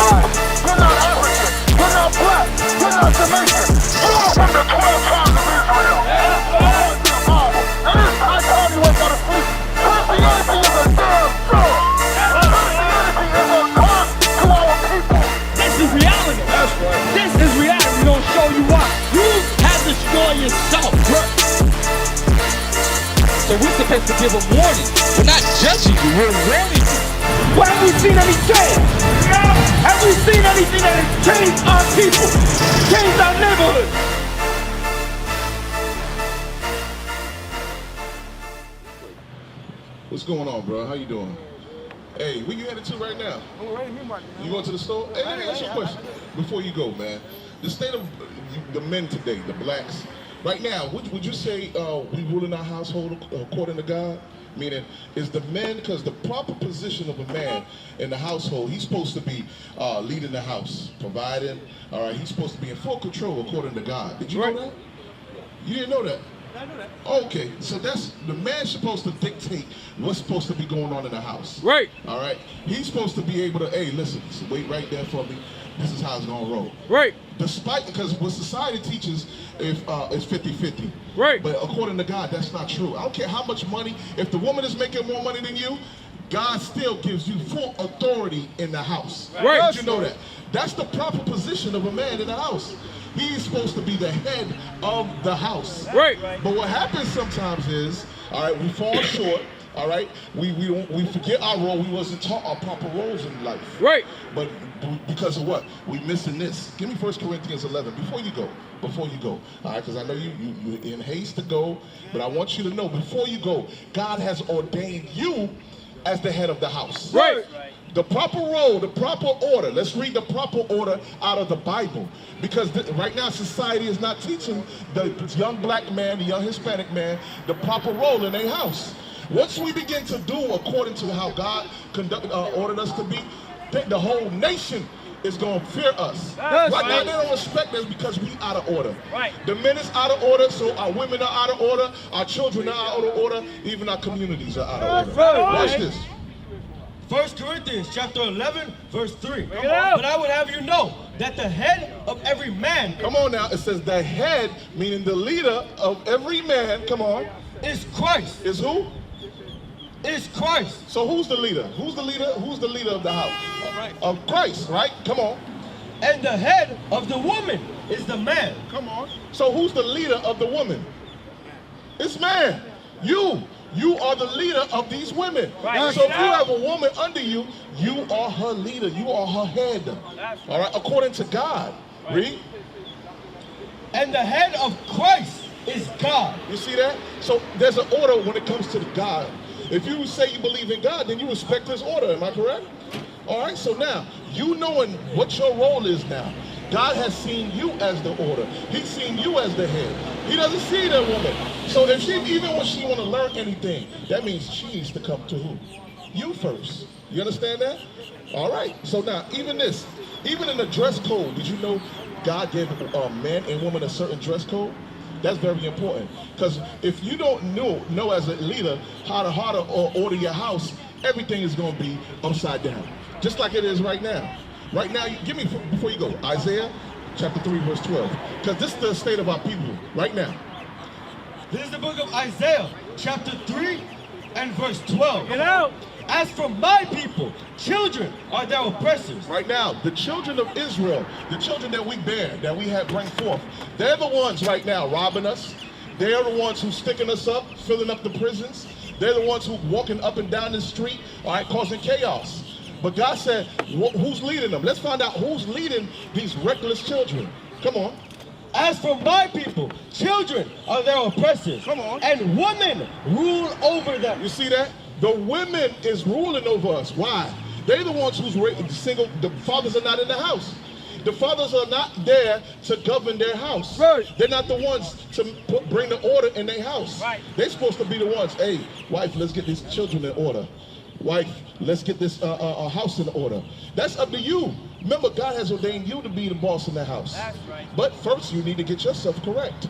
live. You're not African. You're not black. You're not Jamaican. You are from the 12 tribes of Israel. That's the Bible. And it's high time you wake out of sleep. Christianity is a damn joke. Christianity is a curse to our people. This is reality. That's right. This is reality. We're gonna show you why. You have destroyed yourself. So we're supposed to give a warning. We're not judging you, we're warning you. What have we seen any change? Have we seen anything that has changed our people? Changed our neighborhood? What's going on, bro? How you doing? Hey, where you headed to right now? You going to the store? Hey, let me ask you a question before you go, man. The state of the men today, the blacks, right now, would you say we rule in our household according to God? Meaning, is the man, because the proper position of a man in the household, he's supposed to be leading the house, providing, all right, he's supposed to be in full control according to God. Did you know that? You didn't know that? I know that. Okay, so that's, the man's supposed to dictate what's supposed to be going on in the house. Right. All right? He's supposed to be able to, hey, listen, wait right there for me. This is how it's going to roll. Right. Despite, because what society teaches is 50-50. Right. But according to God, that's not true. I don't care how much money, if the woman is making more money than you, God still gives you full authority in the house. Right. Did you know that? That's the proper position of a man in the house. He's supposed to be the head of the house. Right. But what happens sometimes is, all right, we fall short. All right, we forget our role. We wasn't taught our proper roles in life. Right. But because of what? We missing this. Give me 1 Corinthians 11 before you go. Before you go. All right, because I know you're in haste to go, but I want you to know before you go, God has ordained you as the head of the house. Right. The proper role, the proper order. Let's read the proper order out of the Bible. Because right now society is not teaching the young black man, the young Hispanic man, the proper role in their house. Once we begin to do according to how God ordered us to be, the whole nation is going to fear us. Right now they don't respect us because we out of order. Right. The men is out of order, so our women are out of order, our children are out of order, even our communities are out of order. Watch this. 1 Corinthians chapter 11, verse 3. Bring it out. But I would have you know that the head of every man, Come on now, it says the head, meaning the leader of every man, come on, is Christ. is who? Is Christ. So who's the leader? Who's the leader? Who's the leader of the house? Right. Of Christ, right? Come on. And the head of the woman is the man. Come on. So who's the leader of the woman? It's man. You are the leader of these women. Right. So if you have a woman under you, you are her leader. You are her head. All right, according to God. Read. And the head of Christ is God. You see that? So there's an order when it comes to God. If you say you believe in God, then you respect his order. Am I correct? All right, so now, you knowing what your role is now, God has seen you as the order. He's seen you as the head. He doesn't see that woman. So if she, even when she want to learn anything, that means she needs to come to who? You first. You understand that? All right. So now, even this, even in the dress code, did you know God gave man and woman a certain dress code? That's very important. Because if you don't know as a leader how to order your house, everything is going to be upside down. Just like it is right now. Right now, give me, before you go, Isaiah chapter 3, verse 12. Because this is the state of our people right now. This is the book of Isaiah, chapter 3 and verse 12. Get out. As for my people, children are their oppressors. Right now, the children of Israel, the children that we bear, that we have bring forth, they're the ones right now robbing us. They're the ones who's sticking us up, filling up the prisons. They're the ones who walking up and down the street, all right, causing chaos. But God said, who's leading them? Let's find out who's leading these reckless children. Come on. As for my people, children are their oppressors. Come on. And women rule over them. You see that? The women is ruling over us. Why? They're the ones who's single. The fathers are not in the house. The fathers are not there to govern their house. Right. They're not the ones to bring the order in their house. Right. They're supposed to be the ones, hey, wife, let's get these children in order. Wife, let's get this house in order. That's up to you. Remember, God has ordained you to be the boss in the house. That's right. But first, you need to get yourself correct.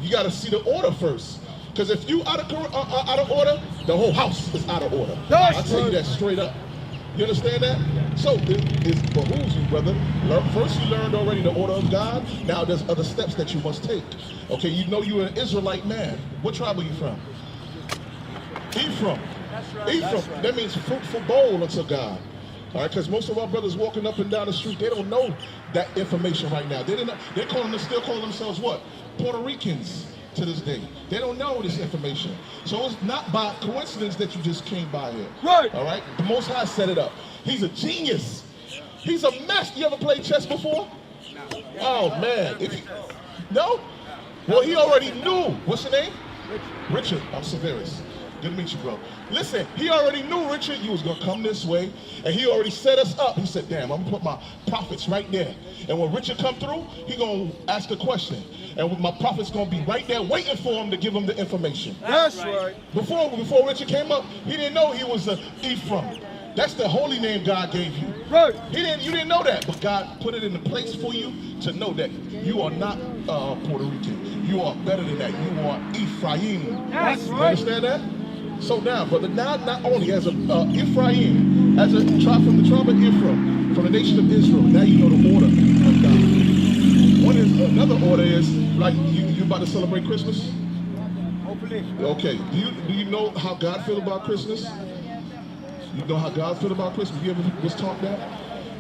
You got to see the order first. Because if you out of order, the whole house is out of order. I'll tell you that straight up. You understand that? So it behooves you, brother. First you learned already the order of God. Now there's other steps that you must take. Okay, you know you're an Israelite man. What tribe are you from? Ephraim. Ephraim. That means fruitful bowl unto God. All right, because most of our brothers walking up and down the street, they don't know that information right now. They didn't know, still calling themselves what? Puerto Ricans to this day. They don't know this information. So it's not by coincidence that you just came by here. Right. All right? The Most High set it up. He's a genius. He's a mess. You ever played chess before? No. Oh, man. No? Well, he already knew. What's your name? Richard. I'm Severus. Good to meet you, bro. Listen, he already knew, Richard, you was going to come this way, and he already set us up. He said, damn, I'm going to put my prophets right there. And when Richard come through, he going to ask a question. And my prophet's going to be right there waiting for him to give him the information. That's right. Before Richard came up, he didn't know he was a Ephraim. That's the holy name God gave you. Right. You didn't know that, but God put it in the place for you to know that you are not Puerto Rican. You are better than that. You are Ephraim. That's You right. understand that? So now, brother, not only as a Ephraim, as a tribe from the tribe of Ephraim, from the nation of Israel, now you know the order of God. Another order is, like, you about to celebrate Christmas? Hopefully. Okay, do you know how God feel about Christmas? You know how God feel about Christmas? You ever was taught that?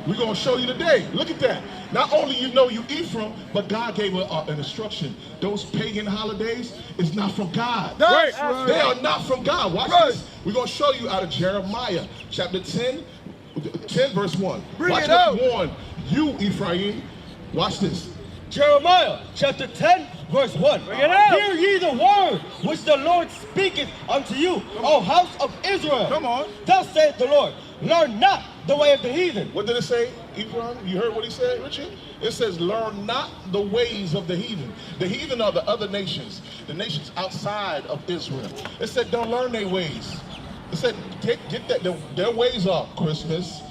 We're going to show you today. Look at that. Not only you know you Ephraim, but God gave an instruction. Those pagan holidays is not from God. That's right. They are not from God. Watch Right. this. We're going to show you out of Jeremiah chapter 10 verse 1. Bring Watch it what out. he warned you, Ephraim. Watch this. Jeremiah chapter 10 verse 1. Bring it out. Hear ye the word which the Lord speaketh unto you, O house of Israel. Come on. Thus saith the Lord, learn not the way of the heathen. What did it say, Ephraim? You heard what he said, Richard? It says, learn not the ways of the heathen. The heathen are the other nations, the nations outside of Israel. It said, don't learn their ways. It said, get that. Their ways are Christmas,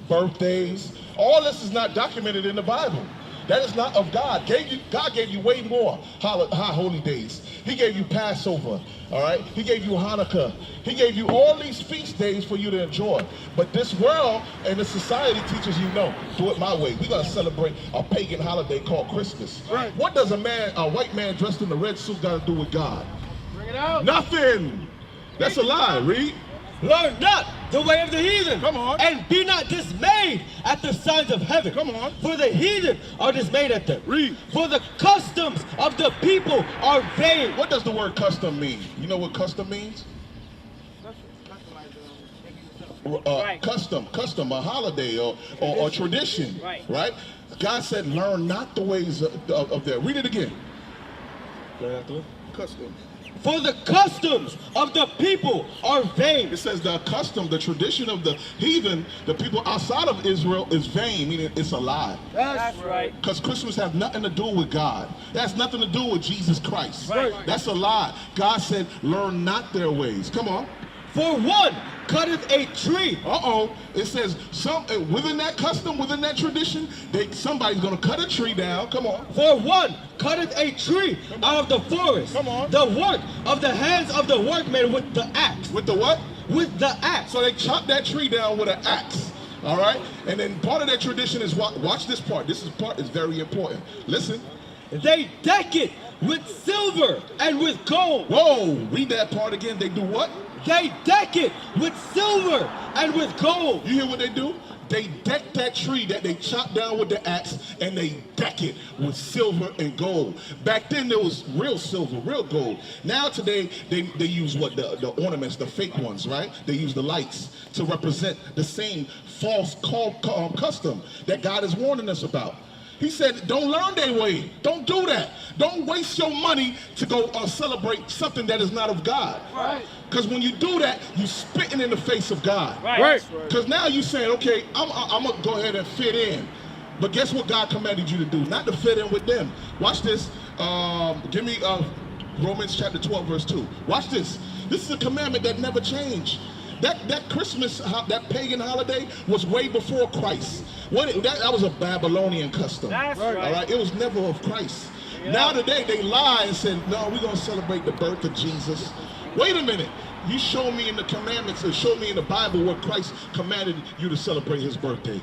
birthdays. All this is not documented in the Bible. That is not of God. God gave you way more high holy days. He gave you Passover, all right? He gave you Hanukkah. He gave you all these feast days for you to enjoy. But this world and this society teaches you, no, do it my way. We're going to celebrate a pagan holiday called Christmas. Right. What does a white man dressed in a red suit got to do with God? Bring it out. Nothing. That's a lie. Read. Learn not the way of the heathen. Come on. And be not dismayed at the signs of heaven. Come on. For the heathen are dismayed at them. Read. For the customs of the people are vain. What does the word custom mean? You know what custom means? Custom, a holiday or tradition, right? God said, learn not the ways of their. Read it again. Custom. For the customs of the people are vain. It says the custom, the tradition of the heathen, the people outside of Israel is vain, meaning it's a lie. That's right. Because Christmas has nothing to do with God. It has nothing to do with Jesus Christ. Right. That's a lie. God said, learn not their ways. Come on. For one cutteth a tree. It says within that custom, within that tradition, somebody's gonna cut a tree down. Come on. For one cutteth a tree out of the forest. Come on. The work of the hands of the workman with the axe. With the what? With the axe. So they chop that tree down with an axe. All right? And then part of that tradition is watch this part. This part is very important. Listen. They deck it with silver and with gold. Whoa, read that part again. They do what? They deck it with silver and with gold. You hear what they do? They deck that tree that they chop down with the axe, and they deck it with silver and gold. Back then, there was real silver, real gold. Now today, they use what? The ornaments, the fake ones, right? They use the lights to represent the same false custom that God is warning us about. He said, don't learn their way. Don't do that. Don't waste your money to go celebrate something that is not of God. Right. Because when you do that, you're spitting in the face of God. Right. Because now you're saying, okay, I'm going to go ahead and fit in. But guess what God commanded you to do? Not to fit in with them. Watch this. Give me Romans chapter 12, verse 2. Watch this. This is a commandment that never changed. That Christmas, that pagan holiday was way before Christ. That was a Babylonian custom. That's right. All right, it was never of Christ. Now today they lie and say, no, we're going to celebrate the birth of Jesus. Wait a minute. You show me in the commandments and show me in the Bible where Christ commanded you to celebrate his birthday.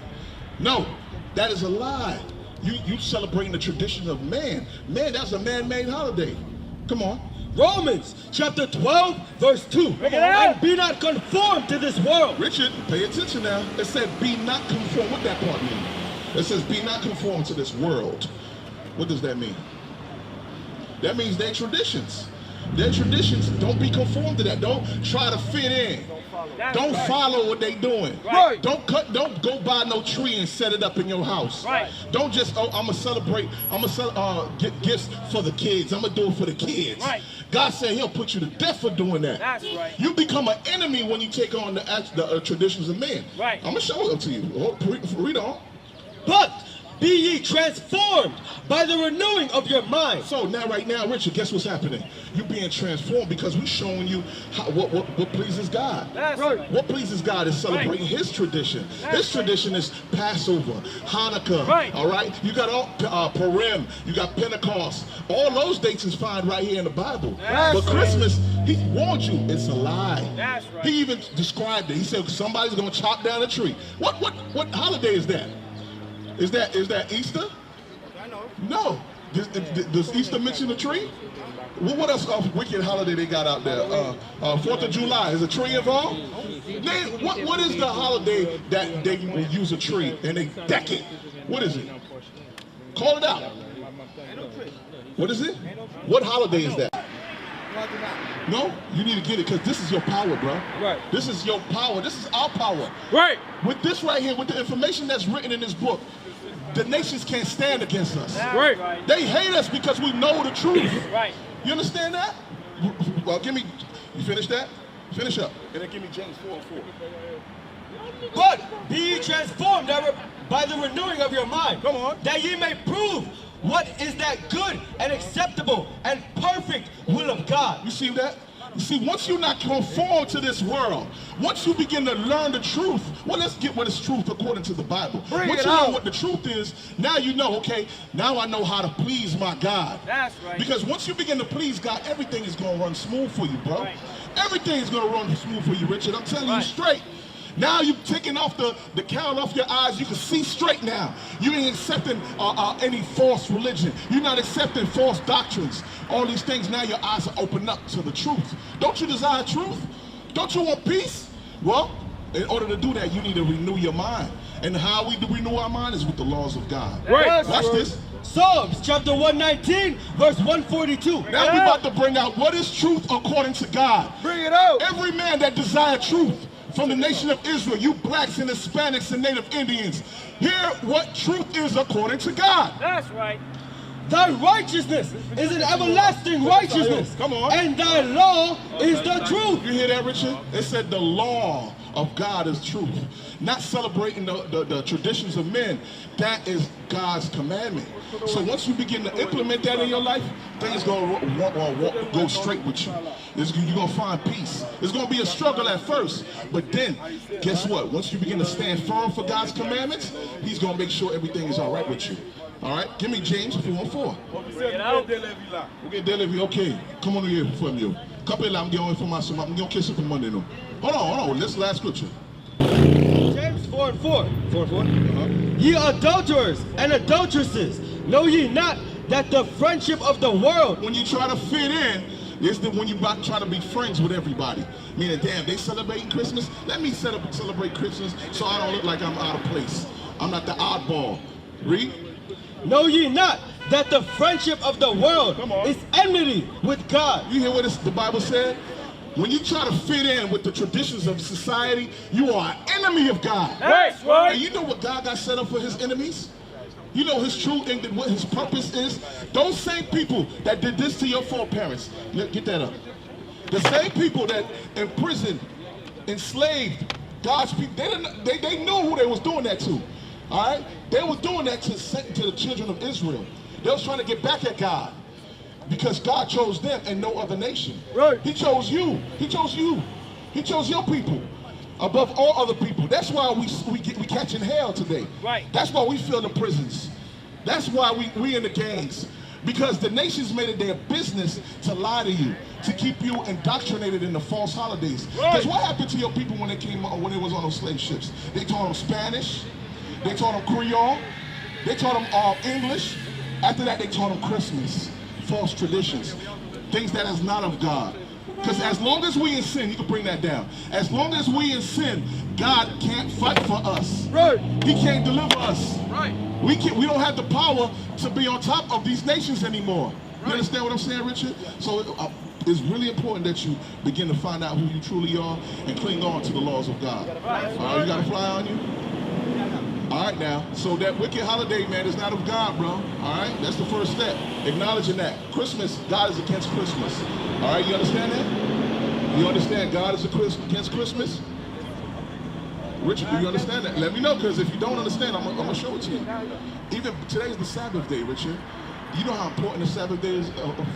No, that is a lie. You celebrating the tradition of man. Man, that's a man-made holiday. Come on. Romans chapter 12, verse 2. And be not conformed to this world. Richard, pay attention now. It said be not conformed. What that part mean? It says be not conformed to this world. What does that mean? That means their traditions. Their traditions, don't be conformed to that. Don't try to fit in. Don't follow what they doing. Right. Don't go buy no tree and set it up in your house. Right. Don't just, oh, I'm gonna get gifts for the kids. I'm gonna do it for the kids. Right. God said he'll put you to death for doing that. That's right. You become an enemy when you take on the traditions of men. Right. I'm gonna show it to you. Read on. But be ye transformed by the renewing of your mind. So now, right now, Richard, guess what's happening? You're being transformed because we're showing you what pleases God. That's right. What pleases God is celebrating his tradition. His tradition is Passover, Hanukkah, Right. all right? You got all Purim, you got Pentecost. All those dates is found right here in the Bible. That's But Christmas, he warned you, it's a lie. That's right. He even described it. He said somebody's gonna chop down a tree. What holiday is that? Is that Easter? I know. No. Does Easter mention a tree? What else wicked holiday they got out there? 4th of July. Is a tree involved? What is the holiday that they use a tree and they deck it? What is it? Call it out. What is it? What holiday is that? No, you need to get it because this is your power, bro. Right. This is your power. This is our power. Right. With this right here, with the information that's written in this book, the nations can't stand against us. Right. They hate us because we know the truth. Right. You understand that? Well, you finish that? Finish up. And then give me James 4:4. But be ye transformed by the renewing of your mind. Come on. That ye may prove what is that good and acceptable and perfect will of God. You see that? You see, once you're not conformed to this world, once you begin to learn the truth, well, let's get what is truth according to the Bible. Once you know what the truth is, now you know, okay, now I know how to please my God. That's right. Because once you begin to please God, everything is going to run smooth for you, bro. Right. Everything is going to run smooth for you, Richard. I'm telling you straight. Now you're taking off the count off your eyes. You can see straight now. You ain't accepting any false religion. You're not accepting false doctrines. All these things, now your eyes are opened up to the truth. Don't you desire truth? Don't you want peace? Well, in order to do that, you need to renew your mind. And how we do renew our mind is with the laws of God. Right. Watch this. Psalms chapter 119, verse 142. Now we're about to bring out what is truth according to God. Bring it out. Every man that desire truth from the nation of Israel, you blacks and Hispanics and Native Indians, hear what truth is according to God. That's right. Thy righteousness is an everlasting righteousness. Come on. And thy law is the truth. You hear that, Richard? It said the law of God is truth. Not celebrating the traditions of men. That is God's commandment. So once you begin to implement that in your life, things going to go straight with you. You're going to find peace. It's going to be a struggle at first. But then, guess what? Once you begin to stand firm for God's commandments, he's going to make sure everything is all right with you. All right? Give me James 4:4. Bring it out. Okay. Come on here for me. Couple of information. I'm going to kiss it for Monday. Hold on. This last scripture. James 4:4. 4:4. Ye adulterers and adulteresses, know ye not that the friendship of the world... When you try to fit in, it's when you try to be friends with everybody. Meaning, damn, they celebrating Christmas? Let me celebrate Christmas so I don't look like I'm out of place. I'm not the oddball. Read. Know ye not that the friendship of the world is enmity with God? You hear what the Bible said? When you try to fit in with the traditions of society, you are an enemy of God. That's right. And you know what God got set up for his enemies? You know his true and what his purpose is? Those same people that did this to your foreparents, get that up. The same people that imprisoned, enslaved God's people, they knew who they was doing that to. All right? They were doing that to the children of Israel. They was trying to get back at God. Because God chose them and no other nation. Right. He chose you. He chose you. He chose your people above all other people. That's why we catching hell today. Right. That's why we fill the prisons. That's why we in the gangs. Because the nations made it their business to lie to you, to keep you indoctrinated in the false holidays. Because what happened to your people when they was on those slave ships? They taught them Spanish, they taught them Creole, they taught them English. After that, they taught them Christmas, false traditions, things that is not of God. Because as long as we in sin, you can bring that down. As long as we in sin, God can't fight for us. Right. He can't deliver us. Right. We don't have the power to be on top of these nations anymore. You understand what I'm saying, Richard? So it's really important that you begin to find out who you truly are and cling on to the laws of God. All right, you got a fly on you? All right, now, so that wicked holiday, man, is not of God, bro. All right, that's the first step. Acknowledging that. Christmas, God is against Christmas. All right, you understand that? You understand God is against Christmas? Richard, do you understand that? Let me know, because if you don't understand, I'm going to show it to you. Even today's the Sabbath day, Richard. You know how important the Sabbath day is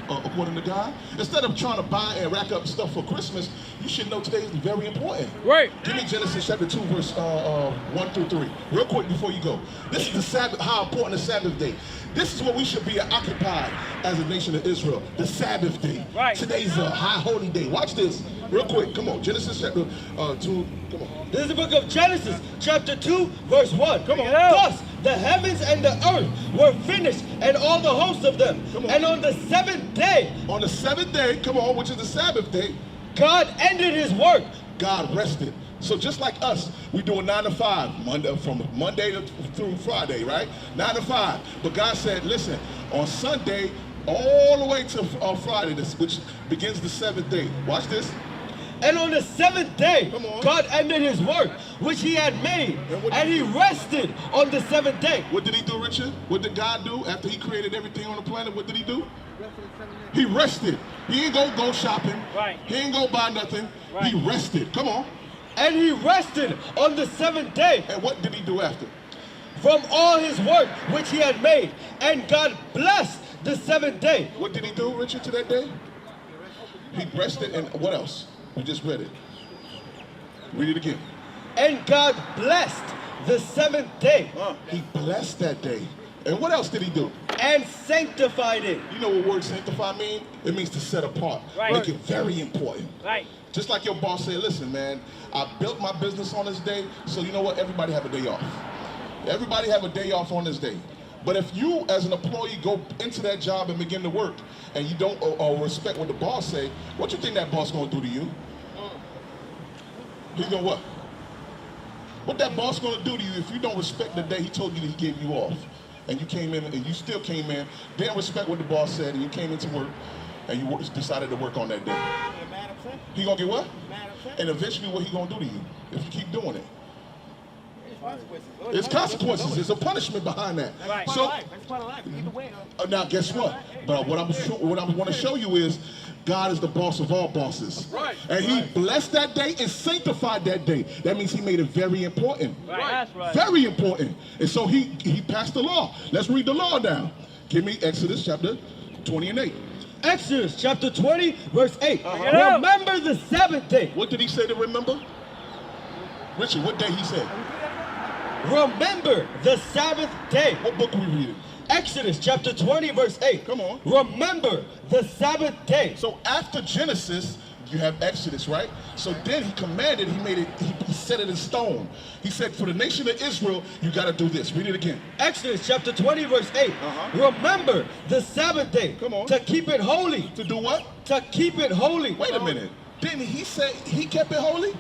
according to God? Instead of trying to buy and rack up stuff for Christmas, you should know today is very important. Right. Give me Genesis chapter 2, verse 1 through 3. Real quick before you go. This is the Sabbath, how important the Sabbath day. This is what we should be occupied as a nation of Israel. The Sabbath day. Right. Today's a high holy day. Watch this. Real quick. Come on. Genesis chapter 2. Come on. This is the book of Genesis, chapter 2, verse 1. Come on. Thus, the heavens and the earth were finished, and all the hosts of them. Come on. And on the seventh day, On the seventh day, come on, which is the Sabbath day, God ended his work. God rested. So just like us, we do a 9 to 5, from Monday through Friday, right? 9 to 5. But God said, listen, on Sunday, all the way to Friday, which begins the seventh day. Watch this. And on the seventh day, Come on. God ended his work, which he had made, And what and did he rested on the seventh day. What did he do, Richard? What did God do after he created everything on the planet? What did he do? He rested. He ain't go shopping. Right. He ain't go buy nothing. Right. He rested. Come on. And he rested on the seventh day And what did he do after? from all his work which he had made. And God blessed the seventh day. What did he do, Richard, to that day? He rested, and what else? We just read it. Read it again. And God blessed the seventh day He blessed that day. And what else did he do? and sanctified it. You know what word sanctify mean? It means to set apart. Right. Make it very important. Right. Just like your boss said, listen, man, I built my business on this day, so you know what? Everybody have a day off. Everybody have a day off on this day. But if you, as an employee, go into that job and begin to work, and you don't respect what the boss say, what you think that boss gonna do to you? He's gonna what? What that boss gonna do to you if you don't respect the day he told you that he gave you off? And you came in, and you still came in, didn't respect what the boss said, and you came into work, and you decided to work on that day. He gonna get what? And eventually what he gonna do to you if you keep doing it? It's consequences. There's a punishment behind that. Right. So That's part of life. Either way, now guess what? But what I want to show you is God is the boss of all bosses. Right. And he blessed that day and sanctified that day. That means he made it very important. Right. That's right. Very important. And so he passed the law. Let's read the law now. Give me Exodus chapter 20 and 8. Exodus chapter 20, verse 8. Uh-huh. Remember the Sabbath day. What did he say to remember? Richard, what day he said? Remember the Sabbath day. What book are we reading? Exodus chapter 20, verse 8. Come on. Remember the Sabbath day. So after Genesis, you have Exodus, right? So then he commanded, he set it in stone. He said, for the nation of Israel, you got to do this. Read it again. Exodus chapter 20, verse 8. Remember the Sabbath day. Come on. To keep it holy. To do what? To keep it holy. Wait a minute. Didn't he say he kept it holy?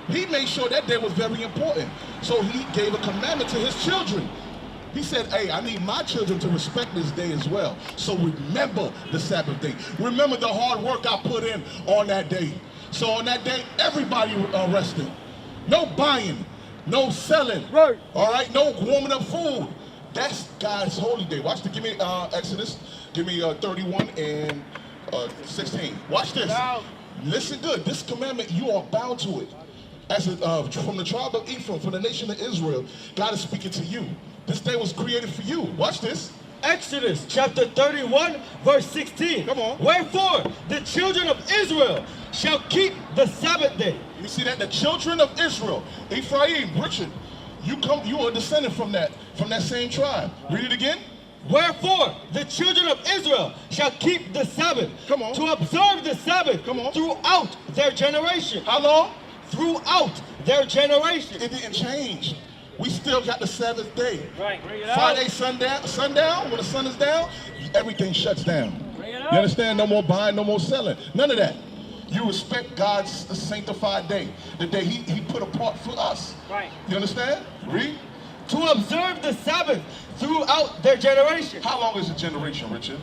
He made sure that day was very important. So he gave a commandment to his children. He said, hey, I need my children to respect this day as well. So remember the Sabbath day. Remember the hard work I put in on that day. So on that day, everybody rested. No buying, no selling. Right. All right, no warming up food. That's God's holy day. Watch give me Exodus. Give me 31 and 16. Watch this. Wow. Listen good. This commandment, you are bound to it. As from the tribe of Ephraim, from the nation of Israel, God is speaking to you. This day was created for you. Watch this. Exodus chapter 31, verse 16. Come on. Wherefore the children of Israel shall keep the Sabbath day. You see that? The children of Israel, Ephraim, Richard, you are descended from that same tribe. Read it again. Wherefore, the children of Israel shall keep the Sabbath. Come on. To observe the Sabbath. Come on. Throughout their generation. How long? Throughout their generation. It didn't change. We still got the Sabbath day. Right. Friday sundown, when the sun is down, everything shuts down. You understand? No more buying, no more selling. None of that. You respect God's sanctified day, the day he put apart for us. Right. You understand? Read. To observe the Sabbath throughout their generation. How long is a generation, Richard?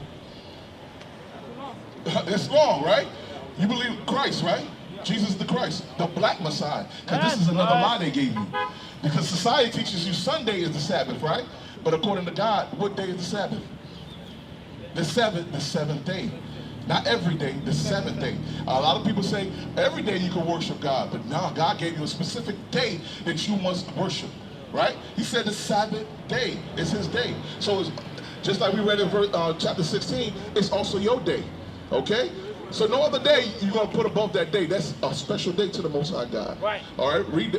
It's long, right? You believe Christ, right? Jesus the Christ, the black Messiah. Because this is another lie they gave you. Because society teaches you Sunday is the Sabbath, right? But according to God, what day is the Sabbath? The seventh day. Not every day, the seventh day. A lot of people say every day you can worship God, but no, God gave you a specific day that you must worship, right? He said the Sabbath day is his day. So it's just like we read in chapter 16, it's also your day, okay? So no other day you're going to put above that day. That's a special day to the Most High God. Right. All right, read.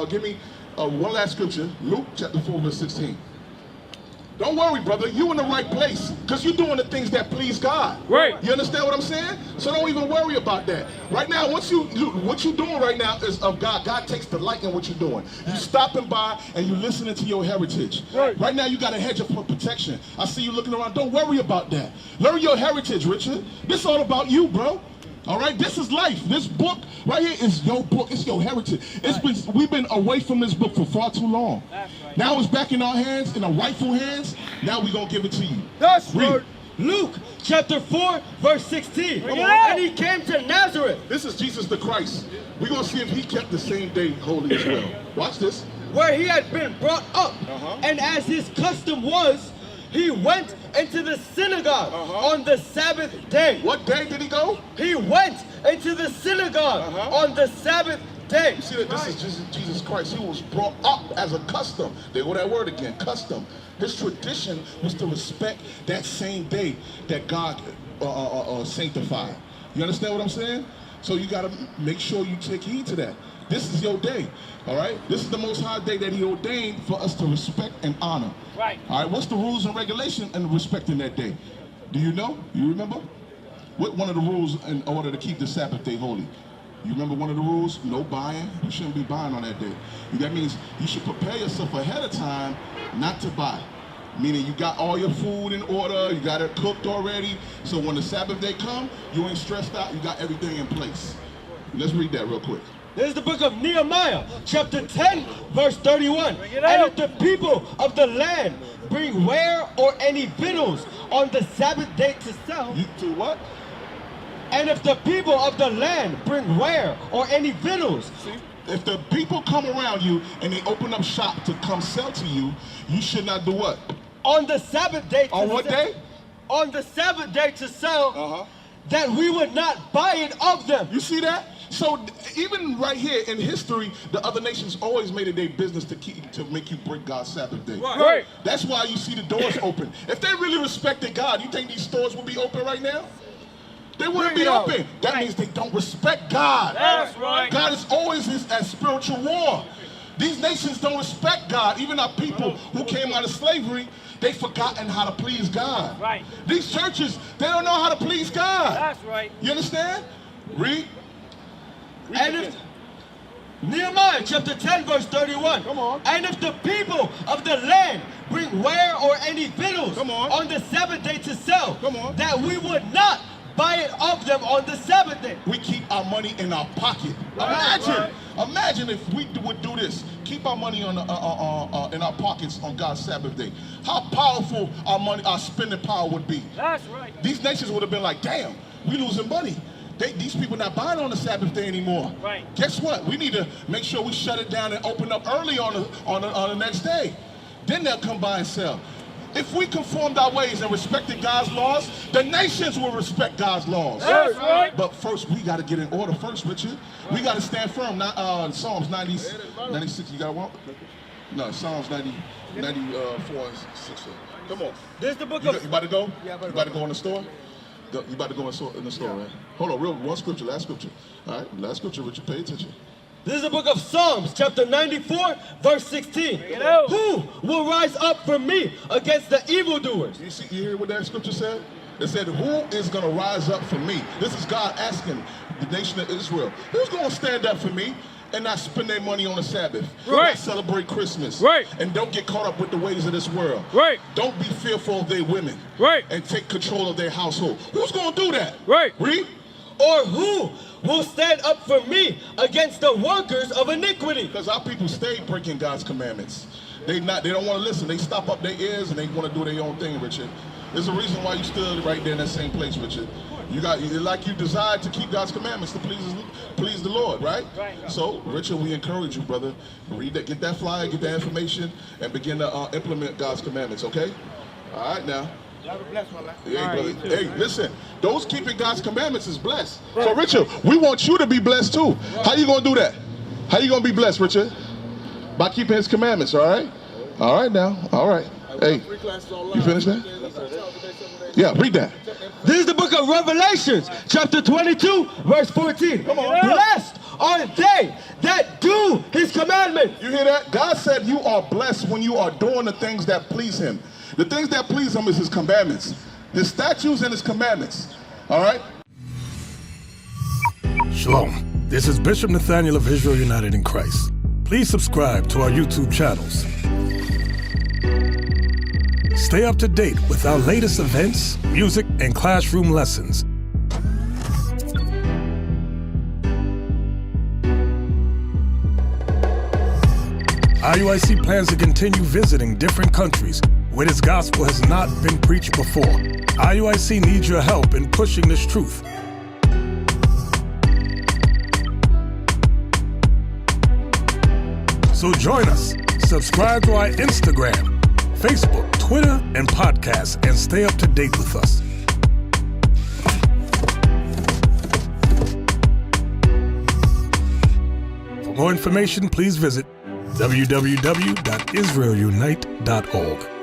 Give me one last scripture, Luke chapter 4, verse 16. Don't worry, brother. You in the right place because you're doing the things that please God. Right. You understand what I'm saying? So don't even worry about that. Right now, what you're doing right now is of God. God takes delight in what you're doing. You stopping by and you listening to your heritage. Right now, you got a hedge of protection. I see you looking around. Don't worry about that. Learn your heritage, Richard. This is all about you, bro. All right, this is life. This book right here is your book. It's your heritage. We've been away from this book for far too long. Now it's back in our hands, in our rightful hands. Now we're going to give it to you. That's Read. Luke chapter 4, verse 16. Come on. And he came to Nazareth, This is Jesus the Christ. We're going to see if he kept the same day holy as well. Watch this. where he had been brought up. And as his custom was, he went into the synagogue on the Sabbath day. What day did he go? He went into the synagogue on the Sabbath day. You see that this is Jesus Christ. He was brought up as a custom. There go that word again, custom. His tradition was to respect that same day that God sanctified. You understand what I'm saying? So you got to make sure you take heed to that. This is your day, all right? This is the Most High day that he ordained for us to respect and honor. Right. All right, what's the rules and regulations in respecting that day? Do you know? You remember? What one of the rules in order to keep the Sabbath day holy? You remember one of the rules? No buying. You shouldn't be buying on that day. That means you should prepare yourself ahead of time not to buy. Meaning you got all your food in order, you got it cooked already. So when the Sabbath day come, you ain't stressed out, you got everything in place. Let's read that real quick. This is the book of Nehemiah, chapter 10, verse 31. And if the people of the land bring ware or any victuals on the Sabbath day to sell. You to what? And if the people of the land bring ware or any victuals. See? If the people come around you and they open up shop to come sell to you, you should not do what? On the Sabbath day to On what day? On the Sabbath day to sell, that we would not buy it of them. You see that? So even right here in history, the other nations always made it their business to make you break God's Sabbath day. Right. That's why you see the doors open. If they really respected God, you think these stores would be open right now? They wouldn't be open. That means they don't respect God. That's right. God is always at spiritual war. These nations don't respect God. Even our people who came out of slavery, they've forgotten how to please God. Right. These churches, they don't know how to please God. That's right. You understand? Read. And if Nehemiah chapter 10 verse 31. Come on. And if the people of the land bring ware or any victuals on the Sabbath day to sell, that we would not buy it of them on the Sabbath day. We keep our money in our pocket. Imagine if we would do this. Keep our money on in our pockets on God's Sabbath day. How powerful our spending power would be. That's right. These nations would have been like, damn, we losing money. These people not buying on the Sabbath day anymore. Right. Guess what? We need to make sure we shut it down and open up early on the next day. Then they'll come by and sell. If we conformed our ways and respected God's laws, the nations will respect God's laws. That's right. But first, we got to get in order first, Richard. We got to stand firm. Psalms 96, you got one? No, Psalms 94 and 6. Come on. This is the book You of... about to go? Yeah, you about to go in the store? You about to go in the store, right? Hold on, one scripture, last scripture. All right, last scripture, Richard, pay attention. This is the book of Psalms, chapter 94, verse 16. Who will rise up from me against the evildoers? You hear what that scripture said? It said, who is going to rise up for me? This is God asking the nation of Israel, who's going to stand up for me and not spend their money on the Sabbath? Right. Not celebrate Christmas. Right. And don't get caught up with the ways of this world. Right. Don't be fearful of their women. Right. And take control of their household. Who's going to do that? Right. Read. Or who will stand up for me against the workers of iniquity? Because our people stay breaking God's commandments. They don't want to listen. They stop up their ears and they want to do their own thing, Richard. There's a reason why you stood right there in that same place, Richard. You desired to keep God's commandments to please the Lord, right? So, Richard, we encourage you, brother. Read that, get that flyer, get that information, and begin to implement God's commandments, okay? All right, now. Hey, brother. Hey, listen. Those keeping God's commandments is blessed. So, Richard, we want you to be blessed too. How you gonna do that? How you gonna be blessed, Richard? By keeping His commandments. All right. All right, now. All right. Hey, you finished that? Yeah, read that. This is the book of Revelations, chapter 22, verse 14. Come on. Blessed are they that do His commandments. You hear that? God said you are blessed when you are doing the things that please Him. The things that please Him is His commandments. His statutes and His commandments. All right? Shalom. This is Bishop Nathaniel of Israel United in Christ. Please subscribe to our YouTube channels. Stay up to date with our latest events, music, and classroom lessons. IUIC plans to continue visiting different countries where this gospel has not been preached before. IUIC needs your help in pushing this truth. So join us. Subscribe to our Instagram, Facebook, Twitter, and podcasts, and stay up to date with us. For more information, please visit www.israelunite.org.